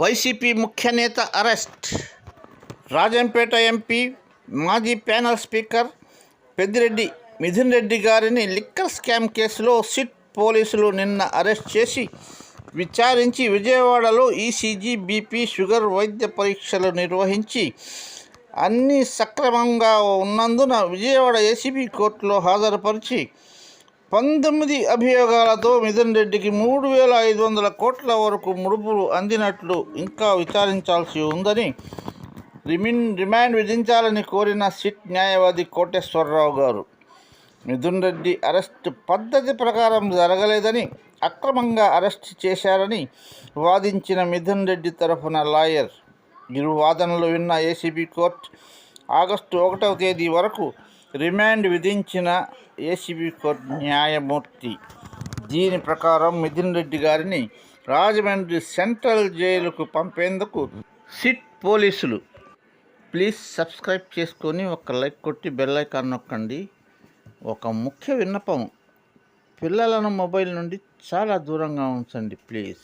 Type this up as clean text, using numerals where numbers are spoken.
YCP ముఖ్య నేత arrest. Rajampet MP, మాజీ ప్యానెల్ స్పీకర్ పెద్దిరెడ్డి మిథున్ రెడ్డి గారిని లిక్కర్ స్కామ్ కేసులో సిట్ పోలీసులు నిన్న అరెస్ట్ చేసి విచారించి విజయవాడలో ఈసీజీ, బీపీ, షుగర్ వైద్య పరీక్షలు నిర్వహించి అన్నీ సక్రమంగా ఉన్నందున విజయవాడ ఏసీబీ కోర్టులో హాజరుపరిచి 19 అభియోగాలతో మిథున్ రెడ్డికి 3,500 కోట్ల వరకు ముడుపులు అందినట్లు ఇంకా విచారించాల్సి ఉందని రిమాండ్ విధించాలని కోరిన సిట్ న్యాయవాది కోటేశ్వరరావు గారు. మిథున్ రెడ్డి అరెస్టు పద్ధతి ప్రకారం జరగలేదని, అక్రమంగా అరెస్ట్ చేశారని వాదించిన మిథున్ రెడ్డి తరఫున లాయర్ ఇరు వాదనలు విన్న ఏసీబీ కోర్టు ఆగస్టు 1వ తేదీ వరకు రిమాండ్ విధించిన ఏసీబీ కోర్టు న్యాయమూర్తి. దీని ప్రకారం మిథున్ రెడ్డి గారిని రాజమండ్రి సెంట్రల్ జైలుకు పంపేందుకు సిట్ పోలీసులు. ప్లీజ్ సబ్స్క్రైబ్ చేసుకొని ఒక లైక్ కొట్టి బెల్ ఐకాన్ నొక్కండి. ఒక ముఖ్య విన్నపం, పిల్లలను మొబైల్ నుండి చాలా దూరంగా ఉంచండి ప్లీజ్.